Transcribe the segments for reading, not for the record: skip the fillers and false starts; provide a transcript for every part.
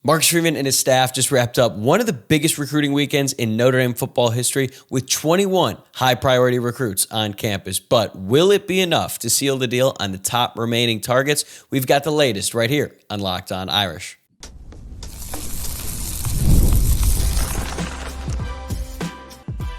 Marcus Freeman and his staff just wrapped up one of the biggest recruiting weekends in Notre Dame football history with 21 high-priority recruits on campus. But will it be enough to seal the deal on the top remaining targets? We've got the latest right here on Locked On Irish.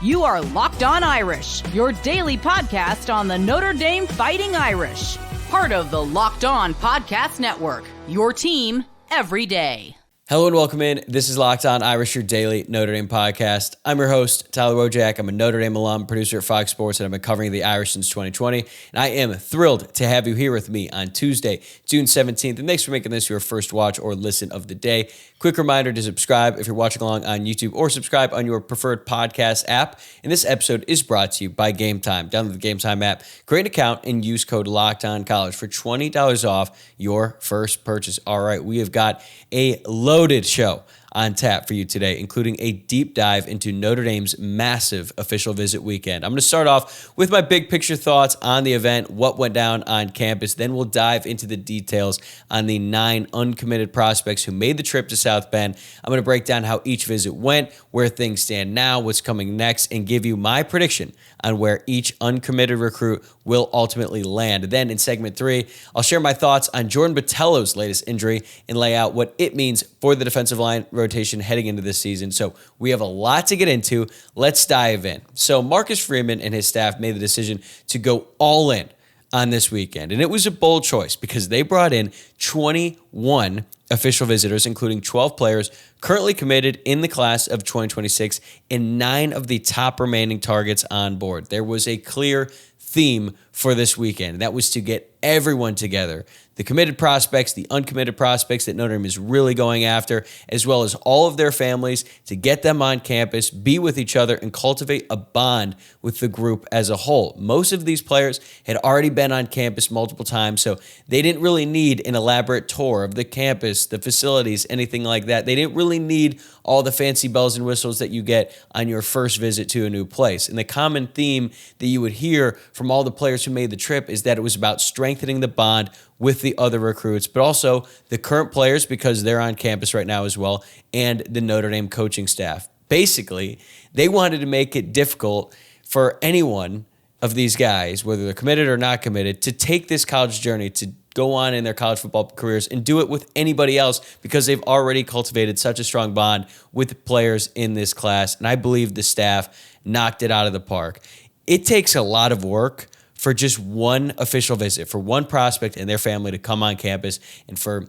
You are Locked On Irish, your daily podcast on the Notre Dame Fighting Irish. Part of the Locked On Podcast Network, your team every day. Hello and welcome in. This is Locked On Irish, your daily Notre Dame podcast. I'm your host, Tyler Wojciak. I'm a Notre Dame alum, producer at Fox Sports, and I've been covering the Irish since 2020. And I am thrilled to have you here with me on Tuesday, June 17th. And thanks for making this your first watch or listen of the day. Quick reminder to subscribe if you're watching along on YouTube, or subscribe on your preferred podcast app. And this episode is brought to you by Game Time. Download the Game Time app, create an account, and use code LOCKEDONCollege for $20 off your first purchase. All right, we have got a loaded show on tap for you today, including a deep dive into Notre Dame's massive official visit weekend. I'm going to start off with my big picture thoughts on the event, what went down on campus. Then we'll dive into the details on the 9 uncommitted prospects who made the trip to South Bend. I'm going to break down how each visit went, where things stand now, what's coming next, and give you my prediction on where each uncommitted recruit will ultimately land. Then in segment 3, I'll share my thoughts on Jordan Botelho's latest injury and lay out what it means for the defensive line rotation heading into this season. So we have a lot to get into. Let's dive in. So Marcus Freeman and his staff made the decision to go all in on this weekend. And it was a bold choice because they brought in 21 official visitors, including 12 players currently committed in the class of 2026 and 9 of the top remaining targets on board. There was a clear theme for this weekend. That was to get everyone together. The committed prospects, the uncommitted prospects that Notre Dame is really going after, as well as all of their families, to get them on campus, be with each other, and cultivate a bond with the group as a whole. Most of these players had already been on campus multiple times, so they didn't really need an elaborate tour of the campus, the facilities, anything like that. They didn't really need all the fancy bells and whistles that you get on your first visit to a new place. And the common theme that you would hear from all the players who made the trip is that it was about strengthening the bond with the other recruits, but also the current players because they're on campus right now as well, and the Notre Dame coaching staff. Basically, they wanted to make it difficult for anyone of these guys, whether they're committed or not committed, to take this college journey, to go on in their college football careers and do it with anybody else because they've already cultivated such a strong bond with the players in this class. And I believe the staff knocked it out of the park. It takes a lot of work for just one official visit, for one prospect and their family to come on campus, and for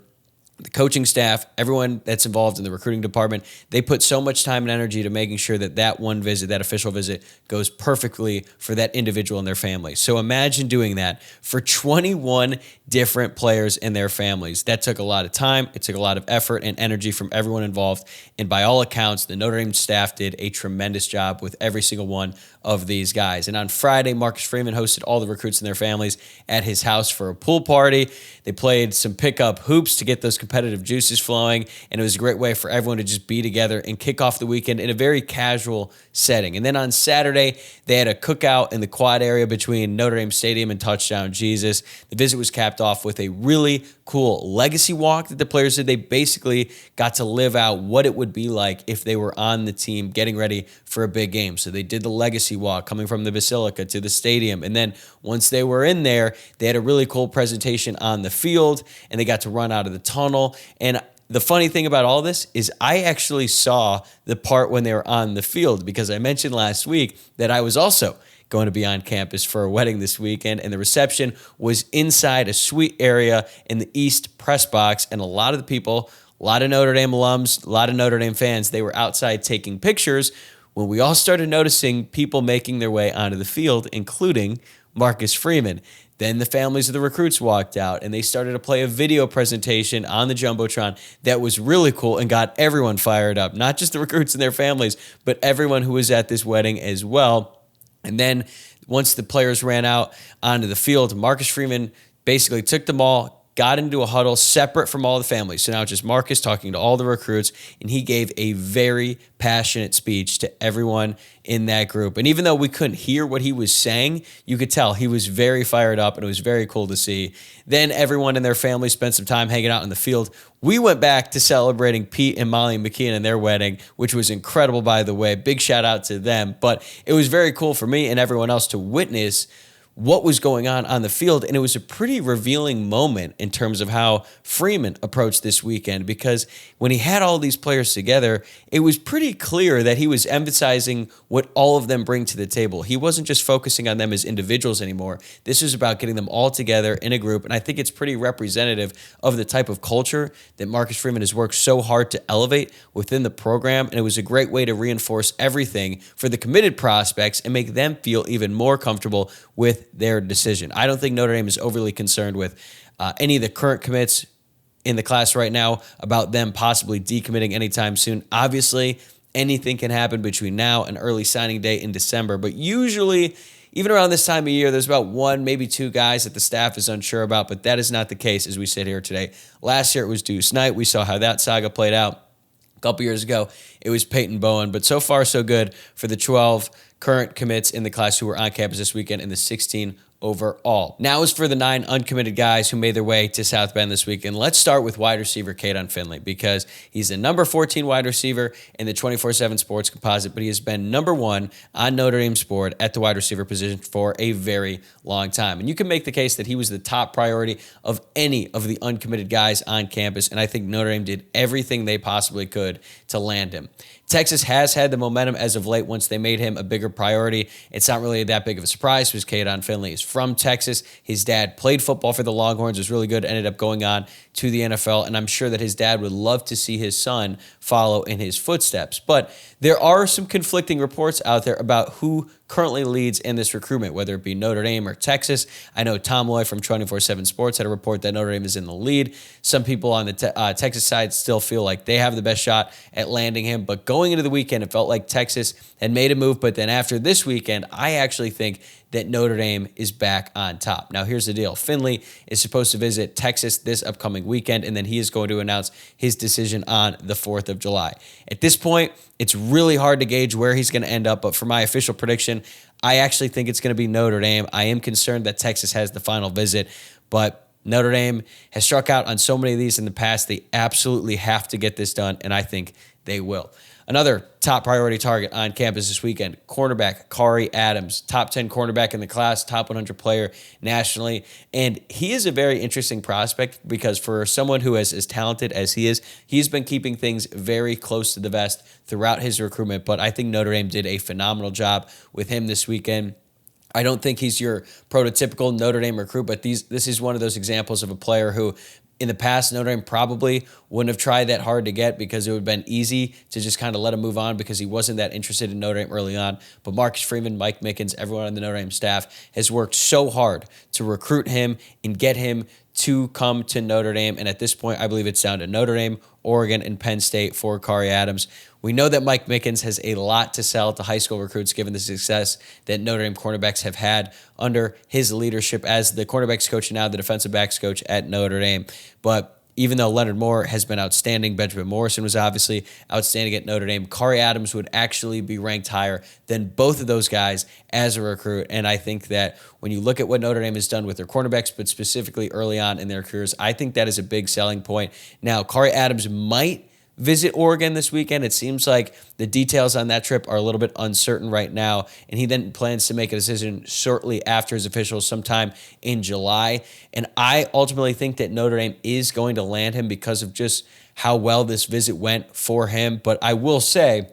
the coaching staff, everyone that's involved in the recruiting department, they put so much time and energy to making sure that that one visit, that official visit, goes perfectly for that individual and their family. So imagine doing that for 21 different players and their families. That took a lot of time. It took a lot of effort and energy from everyone involved. And by all accounts, the Notre Dame staff did a tremendous job with every single one of these guys. And on Friday, Marcus Freeman hosted all the recruits and their families at his house for a pool party. They played some pickup hoops to get those competitive juices flowing, and it was a great way for everyone to just be together and kick off the weekend in a very casual setting. And then on Saturday, they had a cookout in the quad area between Notre Dame Stadium and Touchdown Jesus. The visit was capped off with a really cool legacy walk that the players did. They basically got to live out what it would be like if they were on the team getting ready for a big game. So they did the legacy walk coming from the Basilica to the stadium. And then once they were in there, they had a really cool presentation on the field, and they got to run out of the tunnel. And the funny thing about all this is I actually saw the part when they were on the field, because I mentioned last week that I was also going to be on campus for a wedding this weekend, and the reception was inside a suite area in the East press box, and a lot of the people, a lot of Notre Dame alums, a lot of Notre Dame fans, they were outside taking pictures when we all started noticing people making their way onto the field, including Marcus Freeman. Then the families of the recruits walked out, and they started to play a video presentation on the Jumbotron that was really cool and got everyone fired up, not just the recruits and their families, but everyone who was at this wedding as well. And then once the players ran out onto the field, Marcus Freeman basically took them all, got into a huddle separate from all the families. So now it's just Marcus talking to all the recruits, and he gave a very passionate speech to everyone in that group. And even though we couldn't hear what he was saying, you could tell he was very fired up, and it was very cool to see. Then everyone and their family spent some time hanging out in the field. We went back to celebrating Pete and Molly McKeon and their wedding, which was incredible, by the way. Big shout out to them. But it was very cool for me and everyone else to witness what was going on the field. And it was a pretty revealing moment in terms of how Freeman approached this weekend, because when he had all these players together, it was pretty clear that he was emphasizing what all of them bring to the table. He wasn't just focusing on them as individuals anymore. This was about getting them all together in a group. And I think it's pretty representative of the type of culture that Marcus Freeman has worked so hard to elevate within the program. And it was a great way to reinforce everything for the committed prospects and make them feel even more comfortable with their decision. I don't think Notre Dame is overly concerned with any of the current commits in the class right now about them possibly decommitting anytime soon. Obviously, anything can happen between now and early signing day in December, but usually, even around this time of year, there's about one, maybe two guys that the staff is unsure about, but that is not the case as we sit here today. Last year, it was Deuce Knight. We saw how that saga played out. A couple years ago, it was Peyton Bowen, but so far so good for the 12 current commits in the class who were on campus this weekend and the 16 overall. Now is for the 9 uncommitted guys who made their way to South Bend this week. And let's start with wide receiver Kaydon Finley, because he's the number 14 wide receiver in the 24/7 Sports Composite, but he has been number 1 on Notre Dame's board at the wide receiver position for a very long time. And you can make the case that he was the top priority of any of the uncommitted guys on campus, and I think Notre Dame did everything they possibly could to land him. Texas has had the momentum as of late once they made him a bigger priority. It's not really that big of a surprise because Kaydon Finley is from Texas. His dad played football for the Longhorns, was really good, ended up going on to the NFL, and I'm sure that his dad would love to see his son follow in his footsteps. But there are some conflicting reports out there about who currently leads in this recruitment, whether it be Notre Dame or Texas. I know Tom Loy from 24/7 Sports had a report that Notre Dame is in the lead. Some people on the Texas side still feel like they have the best shot at landing him. But going into the weekend, it felt like Texas had made a move. But then after this weekend, I actually think that Notre Dame is back on top. Now, here's the deal. Finley is supposed to visit Texas this upcoming weekend, and then he is going to announce his decision on the 4th of July. At this point, it's really hard to gauge where he's going to end up, but for my official prediction, I actually think it's going to be Notre Dame. I am concerned that Texas has the final visit, but Notre Dame has struck out on so many of these in the past. They absolutely have to get this done, and I think they will. Another top priority target on campus this weekend, cornerback Khary Adams, top 10 cornerback in the class, top 100 player nationally. And he is a very interesting prospect because for someone who is as talented as he is, he's been keeping things very close to the vest throughout his recruitment. But I think Notre Dame did a phenomenal job with him this weekend. I don't think he's your prototypical Notre Dame recruit, but this is one of those examples of a player who in the past, Notre Dame probably wouldn't have tried that hard to get because it would have been easy to just kind of let him move on because he wasn't that interested in Notre Dame early on. But Marcus Freeman, Mike Mickens, everyone on the Notre Dame staff has worked so hard to recruit him and get him to come to Notre Dame. And at this point, I believe it's down to Notre Dame, Oregon, and Penn State for Khary Adams. We know that Mike Mickens has a lot to sell to high school recruits given the success that Notre Dame cornerbacks have had under his leadership as the cornerbacks coach and now the defensive backs coach at Notre Dame. But even though Leonard Moore has been outstanding, Benjamin Morrison was obviously outstanding at Notre Dame, Khary Adams would actually be ranked higher than both of those guys as a recruit. And I think that when you look at what Notre Dame has done with their cornerbacks, but specifically early on in their careers, I think that is a big selling point. Now, Khary Adams might visit Oregon this weekend. It seems like the details on that trip are a little bit uncertain right now, and he then plans to make a decision shortly after his officials sometime in July. And I ultimately think that Notre Dame is going to land him because of just how well this visit went for him. But I will say,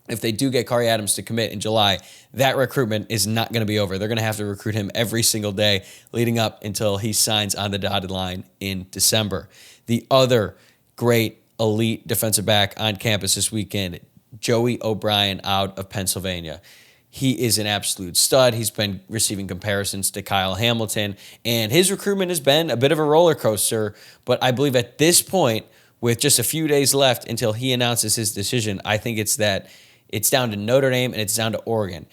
if they do get Khary Adams to commit in July, that recruitment is not going to be over. They're going to have to recruit him every single day leading up until he signs on the dotted line in December. The other great elite defensive back on campus this weekend, Joey O'Brien out of Pennsylvania. He is an absolute stud. He's been receiving comparisons to Kyle Hamilton, and his recruitment has been a bit of a roller coaster. But I believe at this point, with just a few days left until he announces his decision, I think it's down to Notre Dame and it's down to Oregon.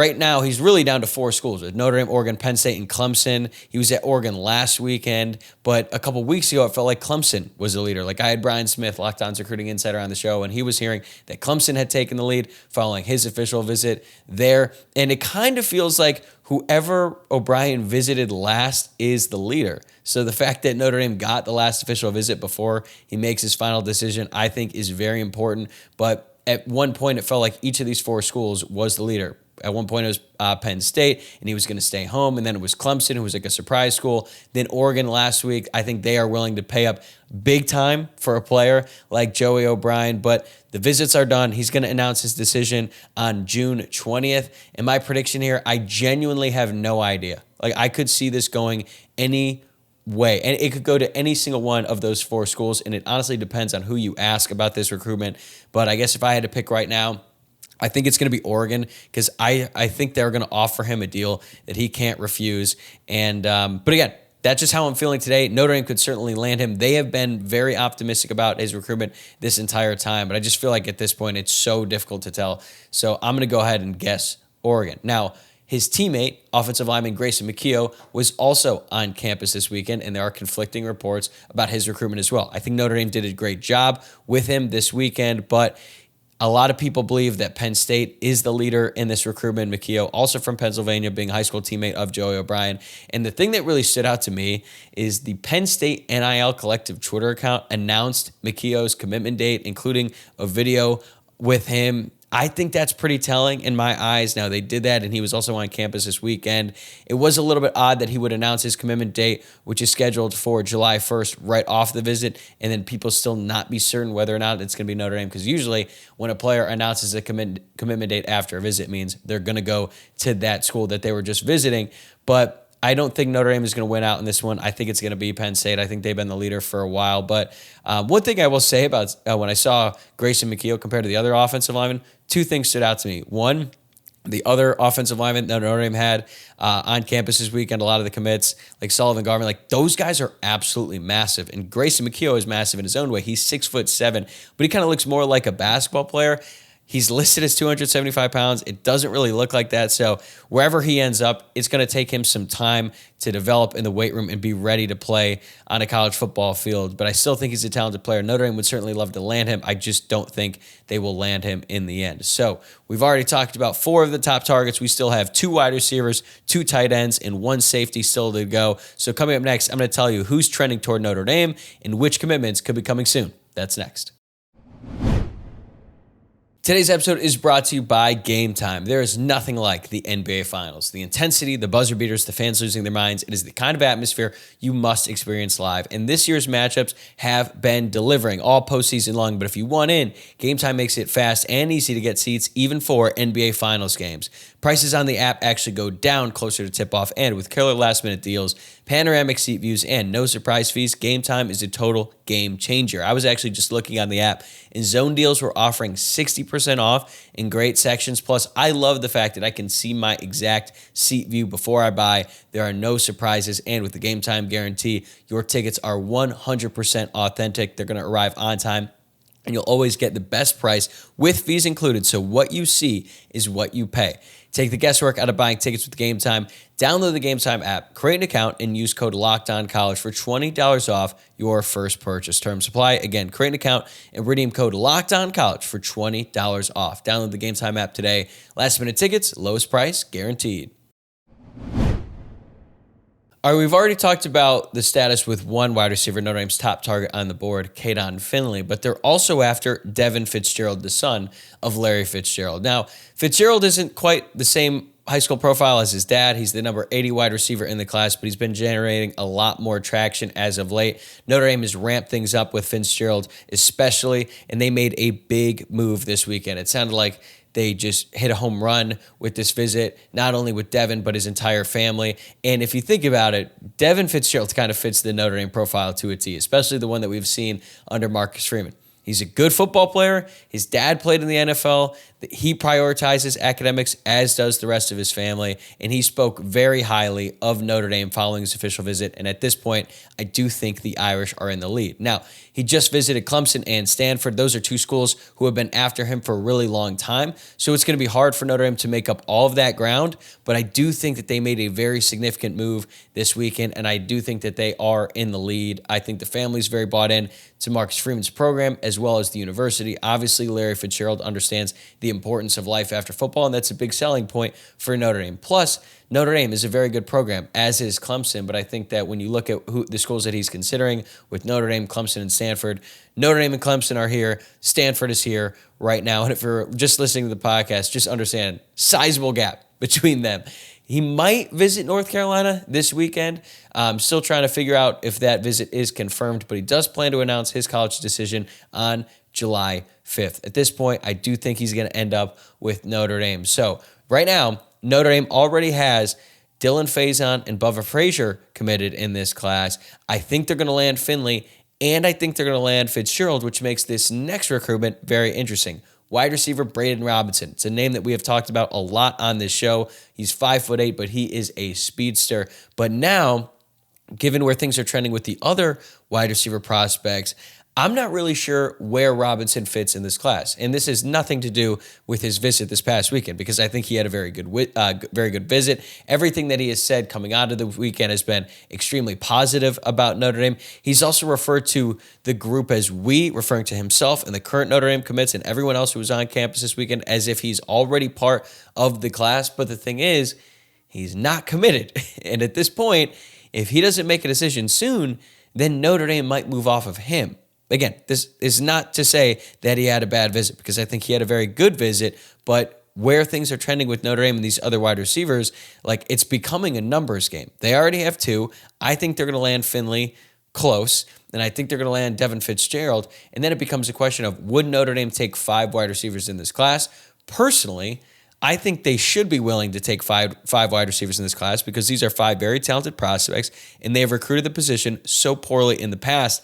right now he's really down to 4 schools with Notre Dame, Oregon, Penn State, and Clemson. He was at Oregon last weekend, but a couple weeks ago, it felt like Clemson was the leader. Like I had Brian Smith, Locked On's recruiting insider, on the show, and he was hearing that Clemson had taken the lead following his official visit there. And it kind of feels like whoever O'Brien visited last is the leader. So the fact that Notre Dame got the last official visit before he makes his final decision, I think is very important. But at one point, it felt like each of these 4 schools was the leader. At one point, it was Penn State, and he was going to stay home. And then it was Clemson, who was like a surprise school. Then Oregon last week. I think they are willing to pay up big time for a player like Joey O'Brien. But the visits are done. He's going to announce his decision on June 20th. And my prediction here, I genuinely have no idea. Like I could see this going any way. And it could go to any single one of those 4 schools. And it honestly depends on who you ask about this recruitment. But I guess if I had to pick right now, I think it's going to be Oregon because I think they're going to offer him a deal that he can't refuse. And but again, that's just how I'm feeling today. Notre Dame could certainly land him. They have been very optimistic about his recruitment this entire time, but I just feel like at this point it's so difficult to tell. So I'm going to go ahead and guess Oregon. Now, his teammate, offensive lineman Grayson McKeo, was also on campus this weekend, and there are conflicting reports about his recruitment as well. I think Notre Dame did a great job with him this weekend, but a lot of people believe that Penn State is the leader in this recruitment. McKeo, also from Pennsylvania, being a high school teammate of Joey O'Brien. And the thing that really stood out to me is the Penn State NIL Collective Twitter account announced McKeo's commitment date, including a video with him. I think that's pretty telling in my eyes. Now, they did that, and he was also on campus this weekend. It was a little bit odd that he would announce his commitment date, which is scheduled for July 1st, right off the visit, and then people still not be certain whether or not it's going to be Notre Dame, because usually when a player announces a commitment date after a visit, it means they're going to go to that school that they were just visiting. But I don't think Notre Dame is going to win out in this one. I think it's going to be Penn State. I think they've been the leader for a while. But one thing I will say about when I saw Grayson McKeo compared to the other offensive linemen, 2 things stood out to me. One, the other offensive linemen that Notre Dame had on campus this weekend, a lot of the commits, like Sullivan, Garvin, like those guys are absolutely massive. And Grayson McKeo is massive in his own way. He's 6'7", but he kind of looks more like a basketball player. He's listed as 275 pounds. It doesn't really look like that. So wherever he ends up, it's going to take him some time to develop in the weight room and be ready to play on a college football field. But I still think he's a talented player. Notre Dame would certainly love to land him. I just don't think they will land him in the end. So we've already talked about 4 of the top targets. We still have 2 wide receivers, 2 tight ends, and 1 safety still to go. So coming up next, I'm going to tell you who's trending toward Notre Dame and which commitments could be coming soon. That's next. Today's episode is brought to you by Game Time. There is nothing like the NBA Finals. The intensity, the buzzer beaters, the fans losing their minds. It is the kind of atmosphere you must experience live. And this year's matchups have been delivering all postseason long. But if you want in, Game Time makes it fast and easy to get seats, even for NBA Finals games. Prices on the app actually go down closer to tip-off, and with killer last-minute deals, panoramic seat views, and no surprise fees, Game Time is a total game changer. I was actually just looking on the app, and zone deals were offering 60% off in great sections. Plus, I love the fact that I can see my exact seat view before I buy. There are no surprises, and with the Game Time guarantee, your tickets are 100% authentic. They're going to arrive on time, and you'll always get the best price with fees included. So what you see is what you pay. Take the guesswork out of buying tickets with Game Time. Download the Game Time app, create an account, and use code LOCKEDONCollege for $20 off your first purchase. Terms apply. Again, create an account and redeem code LOCKEDONCollege for $20 off. Download the Game Time app today. Last minute tickets, lowest price guaranteed. All right, we've already talked about the status with 1 wide receiver, Notre Dame's top target on the board, Kaydon Finley, but they're also after Devin Fitzgerald, the son of Larry Fitzgerald. Now, Fitzgerald isn't quite the same high school profile as his dad. He's the number 80 wide receiver in the class, but he's been generating a lot more traction as of late. Notre Dame has ramped things up with Fitzgerald especially, and they made a big move this weekend. It sounded like they just hit a home run with this visit, not only with Devin, but his entire family. And if you think about it, Devin Fitzgerald kind of fits the Notre Dame profile to a T, especially the one that we've seen under Marcus Freeman. He's a good football player. His dad played in the NFL. He prioritizes academics, as does the rest of his family. And he spoke very highly of Notre Dame following his official visit. And at this point, I do think the Irish are in the lead. Now, he just visited Clemson and Stanford. Those are two schools who have been after him for a really long time. So it's going to be hard for Notre Dame to make up all of that ground. But I do think that they made a very significant move this weekend. And I do think that they are in the lead. I think the family's very bought in to Marcus Freeman's program as well as the university. Obviously, Larry Fitzgerald understands the importance of life after football, and that's a big selling point for Notre Dame. Plus, Notre Dame is a very good program, as is Clemson, but I think that when you look at the schools that he's considering with Notre Dame, Clemson, and Stanford, Notre Dame and Clemson are here, Stanford is here right now, and if you're just listening to the podcast, just understand, sizable gap between them. He might visit North Carolina this weekend. I'm still trying to figure out if that visit is confirmed, but he does plan to announce his college decision on July 5th. At this point, I do think he's going to end up with Notre Dame. So right now, Notre Dame already has Dylan Faison and Bubba Frazier committed in this class. I think they're going to land Finley, and I think they're going to land Fitzgerald, which makes this next recruitment very interesting. Wide receiver Braden Robinson. It's a name that we have talked about a lot on this show. He's 5'8", but he is a speedster. But now, given where things are trending with the other wide receiver prospects, I'm not really sure where Robinson fits in this class. And this has nothing to do with his visit this past weekend, because I think he had a very good visit. Everything that he has said coming out of the weekend has been extremely positive about Notre Dame. He's also referred to the group as we, referring to himself and the current Notre Dame commits and everyone else who was on campus this weekend, as if he's already part of the class. But the thing is, he's not committed. And at this point, if he doesn't make a decision soon, then Notre Dame might move off of him. Again, this is not to say that he had a bad visit, because I think he had a very good visit, but where things are trending with Notre Dame and these other wide receivers, like, it's becoming a numbers game. They already have two. I think they're going to land Finley close, and I think they're going to land Devin Fitzgerald, and then it becomes a question of, would Notre Dame take 5 wide receivers in this class? Personally, I think they should be willing to take five wide receivers in this class, because these are 5 very talented prospects, and they have recruited the position so poorly in the past.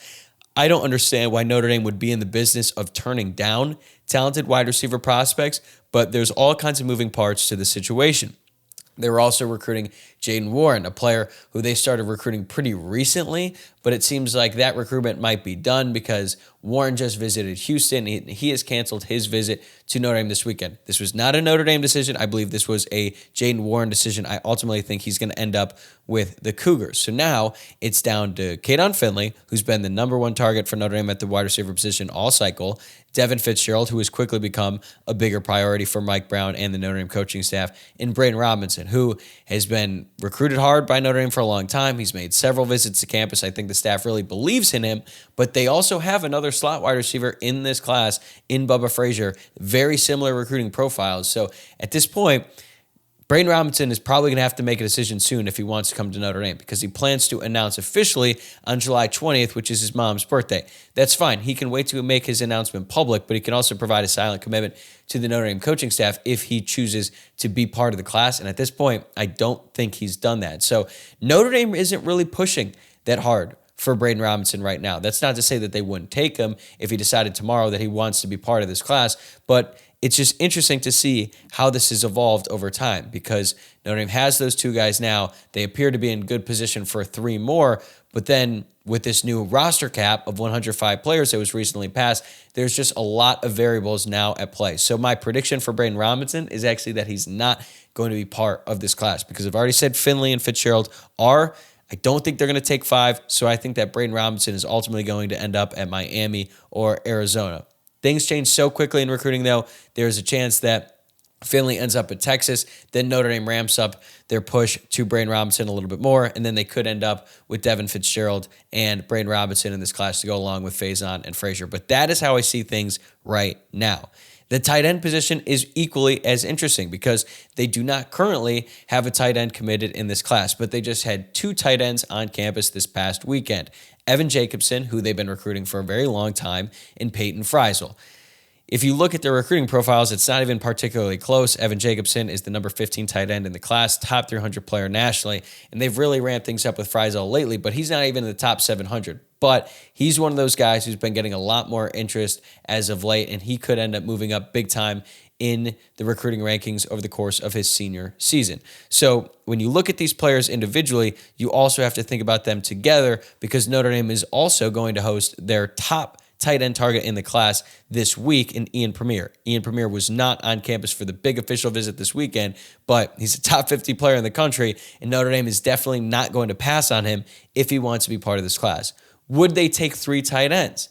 I don't understand why Notre Dame would be in the business of turning down talented wide receiver prospects, but there's all kinds of moving parts to the situation. They were also recruiting Jaden Warren, a player who they started recruiting pretty recently, but it seems like that recruitment might be done because Warren just visited Houston. He has canceled his visit to Notre Dame this weekend. This was not a Notre Dame decision. I believe this was a Jaden Warren decision. I ultimately think he's going to end up with the Cougars. So now it's down to Kaydon Finley, who's been the number one target for Notre Dame at the wide receiver position all cycle, Devin Fitzgerald, who has quickly become a bigger priority for Mike Brown and the Notre Dame coaching staff, and Braden Robinson, who has been recruited hard by Notre Dame for a long time. He's made several visits to campus. I think the staff really believes in him, but they also have another slot wide receiver in this class in Bubba Frazier, very similar recruiting profiles. So at this point, Braden Robinson is probably going to have to make a decision soon if he wants to come to Notre Dame, because he plans to announce officially on July 20th, which is his mom's birthday. That's fine. He can wait to make his announcement public, but he can also provide a silent commitment to the Notre Dame coaching staff if he chooses to be part of the class. And at this point, I don't think he's done that. So Notre Dame isn't really pushing that hard for Braden Robinson right now. That's not to say that they wouldn't take him if he decided tomorrow that he wants to be part of this class, but it's just interesting to see how this has evolved over time, because Notre Dame has those 2 guys now. They appear to be in good position for 3 more, but then with this new roster cap of 105 players that was recently passed, there's just a lot of variables now at play. So my prediction for Braden Robinson is actually that he's not going to be part of this class, because I've already said Finley and Fitzgerald are. I don't think they're going to take 5, so I think that Braden Robinson is ultimately going to end up at Miami or Arizona. Things change so quickly in recruiting, though. There's a chance that Finley ends up at Texas, then Notre Dame ramps up their push to Braden Robinson a little bit more, and then they could end up with Devin Fitzgerald and Braden Robinson in this class to go along with Faison and Frazier. But that is how I see things right now. The tight end position is equally as interesting, because they do not currently have a tight end committed in this class, but they just had 2 tight ends on campus this past weekend. Evan Jacobson, who they've been recruiting for a very long time, and Peyton Friesel. if you look at their recruiting profiles, it's not even particularly close. Evan Jacobson is the number 15 tight end in the class, top 300 player nationally, and they've really ramped things up with Freisel lately, but he's not even in the top 700. But he's one of those guys who's been getting a lot more interest as of late, and he could end up moving up big time in the recruiting rankings over the course of his senior season. So when you look at these players individually, you also have to think about them together, because Notre Dame is also going to host their top tight end target in the class this week in Ian Premier. Ian Premier was not on campus for the big official visit this weekend, but he's a top 50 player in the country, and Notre Dame is definitely not going to pass on him if he wants to be part of this class. Would they take 3 tight ends?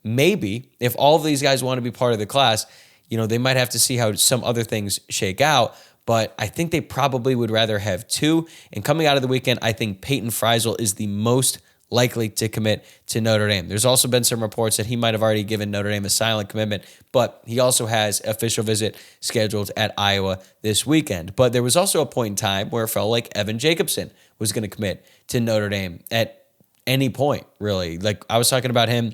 Maybe. If all of these guys want to be part of the class, they might have to see how some other things shake out, but I think they probably would rather have 2. And coming out of the weekend, I think Peyton Freisel is the most likely to commit to Notre Dame. There's also been some reports that he might have already given Notre Dame a silent commitment, but he also has an official visit scheduled at Iowa this weekend. But there was also a point in time where it felt like Evan Jacobson was going to commit to Notre Dame at any point, really. Like, I was talking about him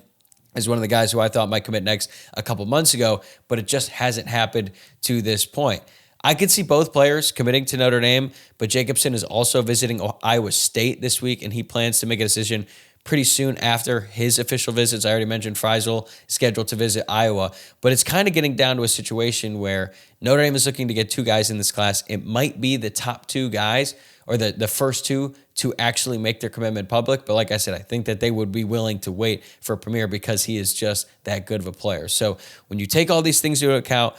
as one of the guys who I thought might commit next a couple months ago, but it just hasn't happened to this point. I could see both players committing to Notre Dame, but Jacobson is also visiting Iowa State this week, and he plans to make a decision pretty soon after his official visits. I already mentioned Freisel scheduled to visit Iowa, but it's kind of getting down to a situation where Notre Dame is looking to get 2 guys in this class. It might be the top 2 guys, or the first 2 to actually make their commitment public. But like I said, I think that they would be willing to wait for Premier because he is just that good of a player. So when you take all these things into account,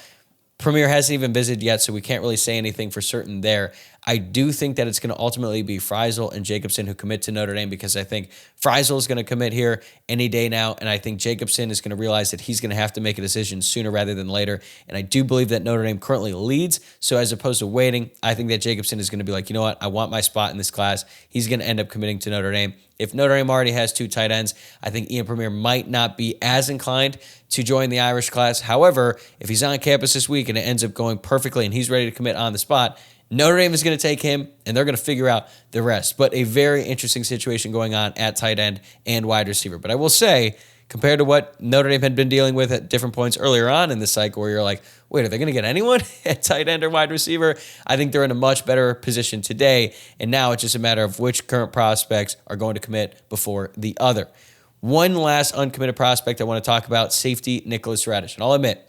Premier hasn't even visited yet, so we can't really say anything for certain there. I do think that it's going to ultimately be Freisel and Jacobson who commit to Notre Dame, because I think Freisel is going to commit here any day now, and I think Jacobson is going to realize that he's going to have to make a decision sooner rather than later. And I do believe that Notre Dame currently leads, so as opposed to waiting, I think that Jacobson is going to be like, you know what, I want my spot in this class. He's going to end up committing to Notre Dame. If Notre Dame already has 2 tight ends, I think Ian Premier might not be as inclined to join the Irish class. However, if he's on campus this week and it ends up going perfectly and he's ready to commit on the spot, Notre Dame is going to take him, and they're going to figure out the rest. But a very interesting situation going on at tight end and wide receiver. But I will say, compared to what Notre Dame had been dealing with at different points earlier on in the cycle, where you're like, wait, are they going to get anyone at tight end or wide receiver? I think they're in a much better position today, and now it's just a matter of which current prospects are going to commit before the other. One last uncommitted prospect I want to talk about, safety Nicholas Radish. And I'll admit,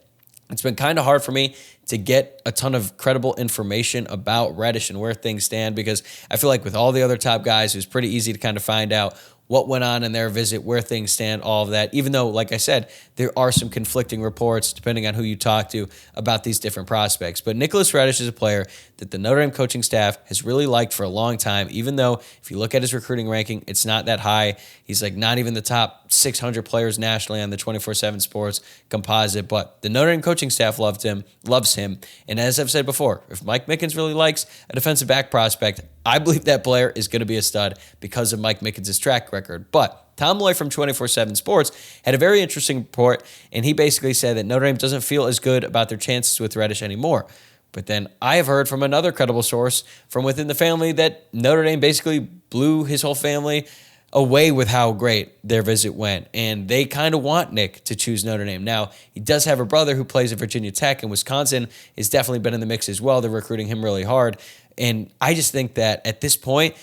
it's been kind of hard for me to get a ton of credible information about Radish and where things stand, because I feel like with all the other top guys, it was pretty easy to kind of find out what went on in their visit, where things stand, all of that, even though, like I said, there are some conflicting reports, depending on who you talk to, about these different prospects. But Nicholas Radish is a player that the Notre Dame coaching staff has really liked for a long time, even though if you look at his recruiting ranking, it's not that high. He's like not even the top 600 players nationally on the 24/7 Sports composite, but the Notre Dame coaching staff loves him. And as I've said before, if Mike Mickens really likes a defensive back prospect, I believe that player is going to be a stud because of Mike Mickens' track record. But Tom Loy from 24/7 Sports had a very interesting report, and he basically said that Notre Dame doesn't feel as good about their chances with Radish anymore. But then I have heard from another credible source from within the family that Notre Dame basically blew his whole family away with how great their visit went, and they kind of want Nick to choose Notre Dame. Now, he does have a brother who plays at Virginia Tech, and Wisconsin has definitely been in the mix as well. They're recruiting him really hard, and I just think that at this point,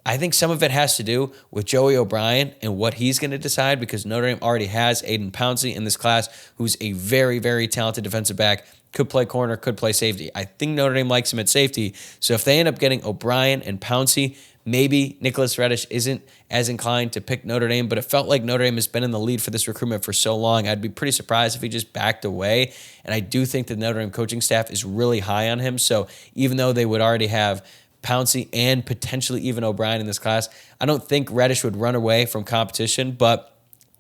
I think some of it has to do with Joey O'Brien and what he's going to decide, because Notre Dame already has Aiden Pouncey in this class, who's a very, very talented defensive back, could play corner, could play safety. I think Notre Dame likes him at safety, so if they end up getting O'Brien and Pouncey, maybe Nicholas Radish isn't as inclined to pick Notre Dame, but it felt like Notre Dame has been in the lead for this recruitment for so long. I'd be pretty surprised if he just backed away, and I do think the Notre Dame coaching staff is really high on him, so even though they would already have Pouncey and potentially even O'Brien in this class, I don't think Radish would run away from competition, but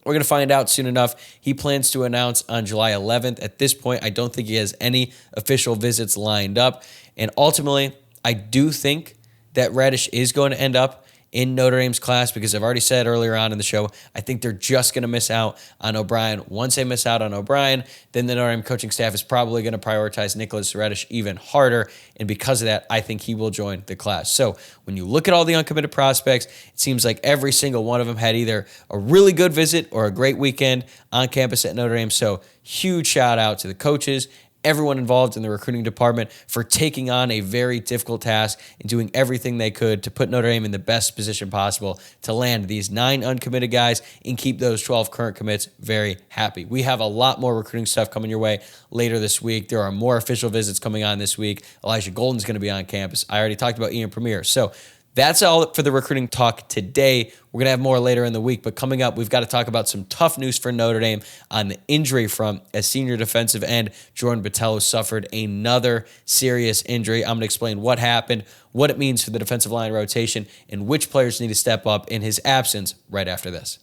we're going to find out soon enough. He plans to announce on July 11th. At this point, I don't think he has any official visits lined up, and ultimately, I do think that Radish is going to end up in Notre Dame's class because I've already said earlier on in the show, I think they're just going to miss out on O'Brien. Once they miss out on O'Brien, then the Notre Dame coaching staff is probably going to prioritize Nicholas Reddish even harder. And because of that, I think he will join the class. So when you look at all the uncommitted prospects, it seems like every single one of them had either a really good visit or a great weekend on campus at Notre Dame. So huge shout out to the coaches, everyone involved in the recruiting department for taking on a very difficult task and doing everything they could to put Notre Dame in the best position possible to land these 9 uncommitted guys and keep those 12 current commits very happy. We have a lot more recruiting stuff coming your way later this week. There are more official visits coming on this week. Elijah Golden's going to be on campus. I already talked about Ian Premier. So that's all for the recruiting talk today. We're going to have more later in the week, but coming up, we've got to talk about some tough news for Notre Dame on the injury front as senior defensive end Jordan Botelho suffered another serious injury. I'm going to explain what happened, what it means for the defensive line rotation, and which players need to step up in his absence right after this.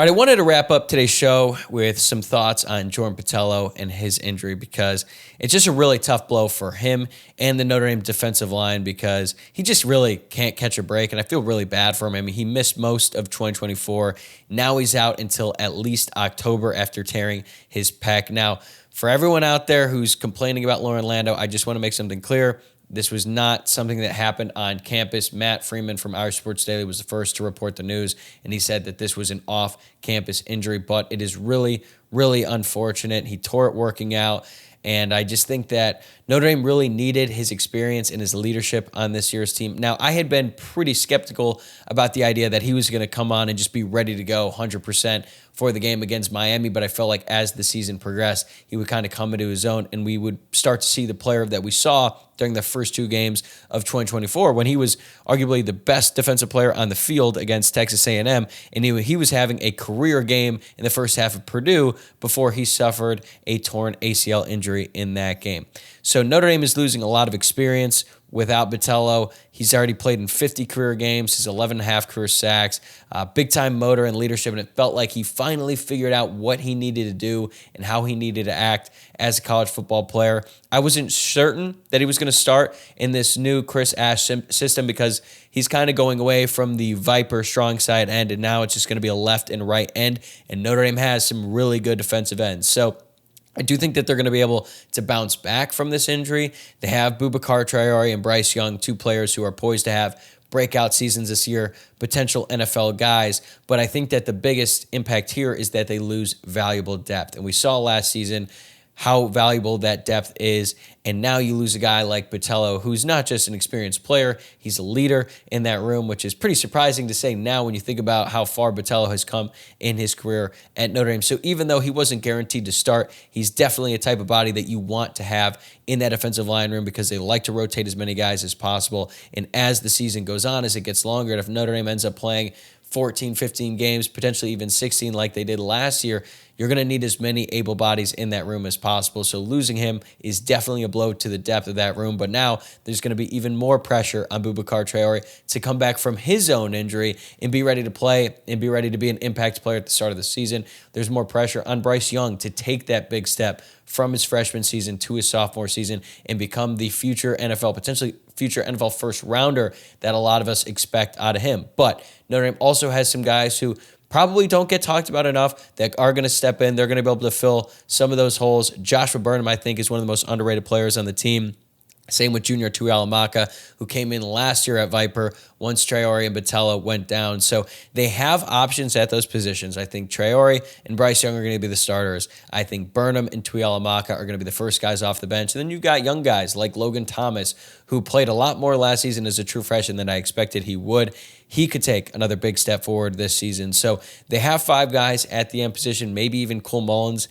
All right, I wanted to wrap up today's show with some thoughts on Jordan Botelho and his injury because it's just a really tough blow for him and the Notre Dame defensive line because he just really can't catch a break, and I feel really bad for him. I mean, he missed most of 2024. Now he's out until at least October after tearing his pec. Now, for everyone out there who's complaining about Loren Lando, I just want to make something clear. This was not something that happened on campus. Matt Freeman from Irish Sports Daily was the first to report the news, and he said that this was an off-campus injury, but it is really, really unfortunate. He tore it working out, and I just think that Notre Dame really needed his experience and his leadership on this year's team. Now, I had been pretty skeptical about the idea that he was going to come on and just be ready to go 100% for the game against Miami, but I felt like as the season progressed, he would kind of come into his own, and we would start to see the player that we saw during the first 2 games of 2024 when he was arguably the best defensive player on the field against Texas A&M, and he was having a career game in the first half of Purdue before he suffered a torn ACL injury in that game. So Notre Dame is losing a lot of experience without Botelho. He's already played in 50 career games, his 11 and a half career sacks, big-time motor and leadership, and it felt like he finally figured out what he needed to do and how he needed to act as a college football player. I wasn't certain that he was going to start in this new Chris Ash system because he's kind of going away from the Viper strong side end, and now it's just going to be a left and right end, and Notre Dame has some really good defensive ends. So I do think that they're going to be able to bounce back from this injury. They have Boubacar Traore and Bryce Young, 2 players who are poised to have breakout seasons this year, potential NFL guys. But I think that the biggest impact here is that they lose valuable depth. And we saw last season how valuable that depth is. And now you lose a guy like Botelho, who's not just an experienced player, he's a leader in that room, which is pretty surprising to say now when you think about how far Botelho has come in his career at Notre Dame. So even though he wasn't guaranteed to start, he's definitely a type of body that you want to have in that offensive line room because they like to rotate as many guys as possible. And as the season goes on, as it gets longer, and if Notre Dame ends up playing 14, 15 games, potentially even 16 like they did last year, you're going to need as many able bodies in that room as possible. So losing him is definitely a blow to the depth of that room. But now there's going to be even more pressure on Boubacar Traore to come back from his own injury and be ready to play and be ready to be an impact player at the start of the season. There's more pressure on Bryce Young to take that big step from his freshman season to his sophomore season and become the future NFL, potentially future NFL first rounder that a lot of us expect out of him. But Notre Dame also has some guys who probably don't get talked about enough that are going to step in. They're going to be able to fill some of those holes. Joshua Burnham, I think, is one of the most underrated players on the team. Same with Junior Tuihalamaka, who came in last year at Viper once Traore and Botelho went down. So they have options at those positions. I think Traore and Bryce Young are going to be the starters. I think Burnham and Tuihalamaka are going to be the first guys off the bench. And then you've got young guys like Logan Thomas, who played a lot more last season as a true freshman than I expected he would. He could take another big step forward this season. So they have 5 guys at the end position, maybe even Cole Mullins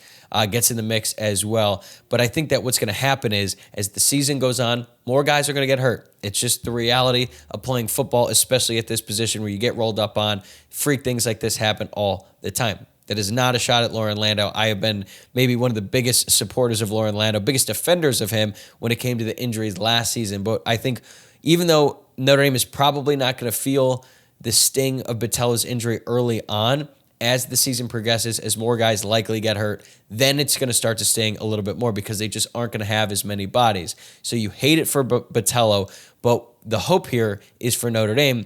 gets in the mix as well. But I think that what's going to happen is as the season goes on, more guys are going to get hurt. It's just the reality of playing football, especially at this position where you get rolled up on. Freak things like this happen all the time. That is not a shot at Loren Lando. I have been maybe one of the biggest supporters of Loren Lando, biggest defenders of him when it came to the injuries last season. But I think even though Notre Dame is probably not going to feel the sting of Botelho's injury early on, as the season progresses, as more guys likely get hurt, then it's going to start to sting a little bit more because they just aren't going to have as many bodies. So you hate it for Botelho, but the hope here is for Notre Dame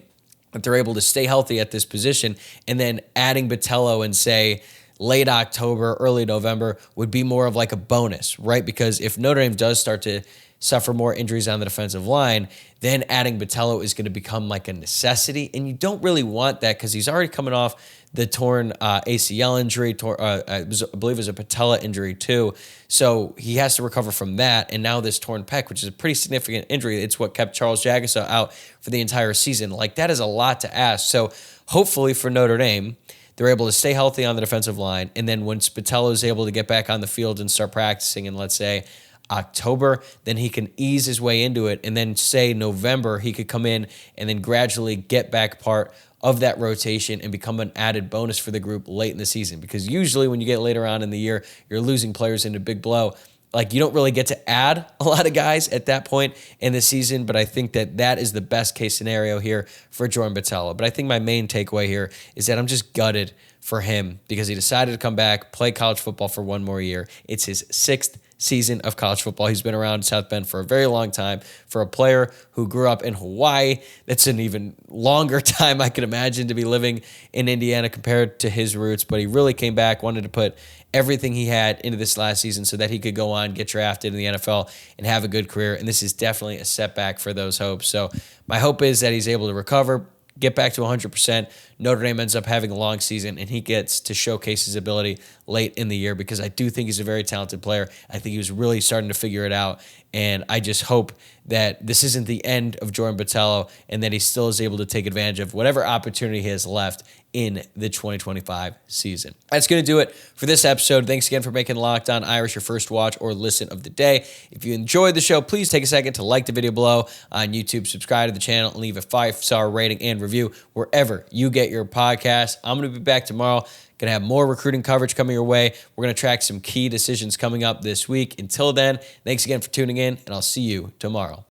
that they're able to stay healthy at this position, and then adding Botelho in, say, late October, early November would be more of like a bonus, right? Because if Notre Dame does start to suffer more injuries on the defensive line, then adding Botelho is going to become like a necessity, and you don't really want that because he's already coming off the torn ACL injury, I believe it was a patella injury too, so he has to recover from that, and now this torn pec, which is a pretty significant injury. It's what kept Charles Jagusah out for the entire season. Like, that is a lot to ask. So hopefully for Notre Dame, they're able to stay healthy on the defensive line, and then when Botelho is able to get back on the field and start practicing in, let's say, October, then he can ease his way into it, and then say November, he could come in and then gradually get back part of that rotation and become an added bonus for the group late in the season. Because usually when you get later on in the year, you're losing players in a big blow. Like, you don't really get to add a lot of guys at that point in the season, but I think that that is the best case scenario here for Jordan Botelho. But I think my main takeaway here is that I'm just gutted for him because he decided to come back, play college football for one more year. It's his 6th season of college football. He's been around South Bend for a very long time. For a player who grew up in Hawaii, that's an even longer time I could imagine to be living in Indiana compared to his roots. But he really came back, wanted to put everything he had into this last season so that he could go on, get drafted in the NFL, and have a good career. And this is definitely a setback for those hopes. So my hope is that he's able to recover, get back to 100%. Notre Dame ends up having a long season, and he gets to showcase his ability late in the year because I do think he's a very talented player. I think he was really starting to figure it out, and I just hope that this isn't the end of Jordan Botelho and that he still is able to take advantage of whatever opportunity he has left in the 2025 season. That's going to do it for this episode. Thanks again for making Locked On Irish your first watch or listen of the day. If you enjoyed the show, please take a second to like the video below on YouTube, subscribe to the channel, and leave a 5-star rating and review wherever you get your podcast. I'm going to be back tomorrow. Going to have more recruiting coverage coming your way. We're going to track some key decisions coming up this week. Until then, thanks again for tuning in, and I'll see you tomorrow.